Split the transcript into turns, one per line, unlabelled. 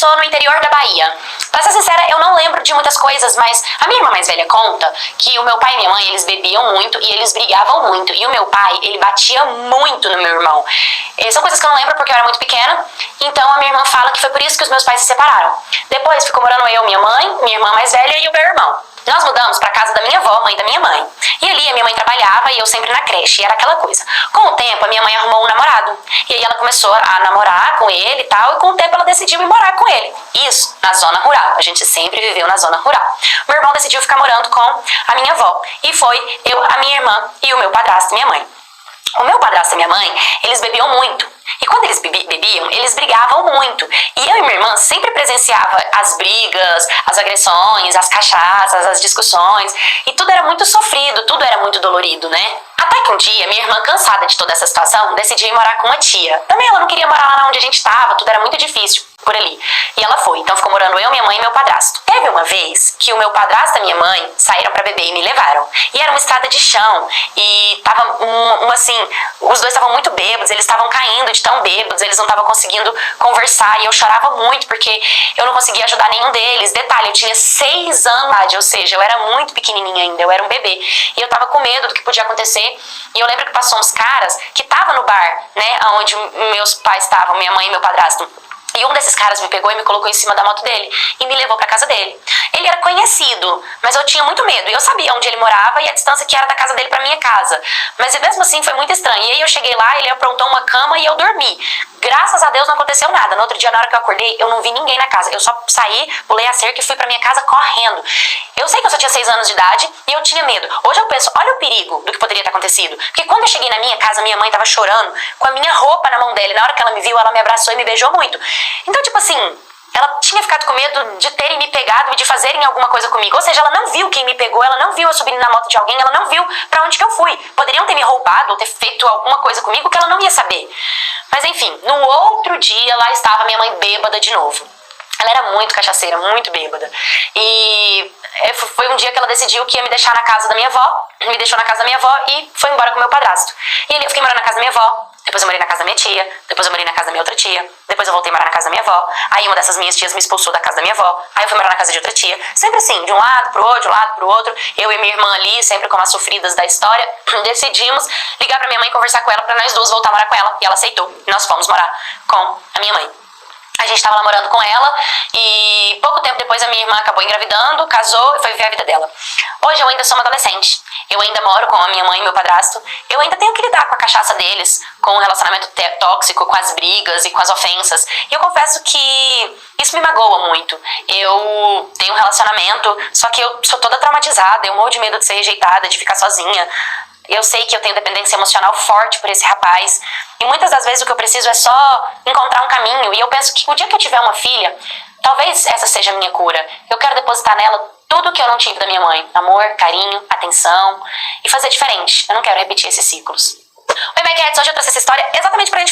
começou no interior da Bahia. Pra ser sincera, eu não lembro de muitas coisas, mas a minha irmã mais velha conta que o meu pai e minha mãe, eles bebiam muito e eles brigavam muito. E o meu pai, ele batia muito no meu irmão. São coisas que eu não lembro porque eu era muito pequena. Então a minha irmã fala que foi por isso que os meus pais se separaram. Depois ficou morando eu, minha mãe, minha irmã mais velha e o meu irmão. Nós mudamos pra casa da minha avó, mãe da minha mãe. E ali a minha mãe trabalhava e eu sempre na creche. E era aquela coisa. Com o tempo, a minha mãe arrumou um namorado. E aí ela começou a namorar com ele e tal. E com o tempo ela decidiu ir morar com ele. Isso, na zona rural. A gente sempre viveu na zona rural. Meu irmão decidiu ficar morando com a minha avó. E foi eu, a minha irmã e o meu padrasto e minha mãe. O meu padrasto e minha mãe, eles bebiam muito. E quando eles bebiam, eles brigavam muito. E eu e minha irmã sempre presenciava as brigas, as agressões, as cachaças, as discussões. E tudo era muito sofrido, tudo era muito dolorido, né? Até que um dia, minha irmã, cansada de toda essa situação, decidiu ir morar com uma tia. Também ela não queria morar lá onde a gente estava, tudo era muito difícil por ali. E ela foi, então ficou morando eu, minha mãe e meu padrasto. Teve uma vez que o meu padrasto e a minha mãe saíram pra beber e me levaram. E era uma estrada de chão, e tava assim, os dois estavam muito bêbados, eles estavam caindo de tão bêbados, eles não estavam conseguindo conversar, e eu chorava muito, porque eu não conseguia ajudar nenhum deles. Detalhe, eu tinha 6 anos, ou seja, eu era muito pequenininha ainda, eu era um bebê. E eu tava com medo do que podia acontecer, e eu lembro que passou uns caras que estavam no bar, né, onde meus pais estavam, minha mãe e meu padrasto. E um desses caras me pegou e me colocou em cima da moto dele e me levou pra casa dele. Ele era conhecido, mas eu tinha muito medo. E eu sabia onde ele morava e a distância que era da casa dele pra minha casa. Mas mesmo assim foi muito estranho. E aí eu cheguei lá, ele aprontou uma cama e eu dormi. Graças a Deus não aconteceu nada. No outro dia, na hora que eu acordei, eu não vi ninguém na casa. Eu só saí, pulei a cerca e fui pra minha casa correndo. Eu sei que eu só tinha 6 anos de idade e eu tinha medo. Hoje eu penso, olha o perigo do que poderia ter acontecido. Porque quando eu cheguei na minha casa, minha mãe tava chorando com a minha roupa na mão dela. E na hora que ela me viu, ela me abraçou e me beijou muito. Então, tipo assim, ela tinha ficado com medo de terem me pegado e de fazerem alguma coisa comigo. Ou seja, ela não viu quem me pegou, ela não viu eu subindo na moto de alguém, ela não viu pra onde que eu fui. Poderiam ter me roubado ou ter feito alguma coisa comigo que ela não ia saber. Mas enfim, no outro dia lá estava minha mãe bêbada de novo. Ela era muito cachaceira, muito bêbada. E foi um dia que ela decidiu que ia me deixar na casa da minha avó, me deixou na casa da minha avó e foi embora com o meu padrasto. E ali eu fiquei morando na casa da minha avó, depois eu morei na casa da minha tia, depois eu morei na casa da minha outra tia, depois eu voltei a morar na casa da minha avó, aí uma dessas minhas tias me expulsou da casa da minha avó, aí eu fui morar na casa de outra tia, sempre assim, de um lado pro outro, de um lado pro outro, eu e minha irmã ali, sempre como as sofridas da história, decidimos ligar pra minha mãe e conversar com ela pra nós duas voltar a morar com ela, e ela aceitou, e nós fomos morar com a minha mãe. A gente estava lá morando com ela e pouco tempo depois a minha irmã acabou engravidando, casou e foi viver a vida dela. Hoje eu ainda sou uma adolescente, eu ainda moro com a minha mãe e meu padrasto, eu ainda tenho que lidar com a cachaça deles, com o relacionamento tóxico, com as brigas e com as ofensas. E eu confesso que isso me magoa muito. Eu tenho um relacionamento, só que eu sou toda traumatizada, eu morro de medo de ser rejeitada, de ficar sozinha. Eu sei que eu tenho dependência emocional forte por esse rapaz. E muitas das vezes o que eu preciso é só encontrar um caminho. E eu penso que o dia que eu tiver uma filha, talvez essa seja a minha cura. Eu quero depositar nela tudo que eu não tive da minha mãe. Amor, carinho, atenção. E fazer diferente. Eu não quero repetir esses ciclos. Oi, Mike Cats, hoje eu trouxe essa história exatamente pra gente falar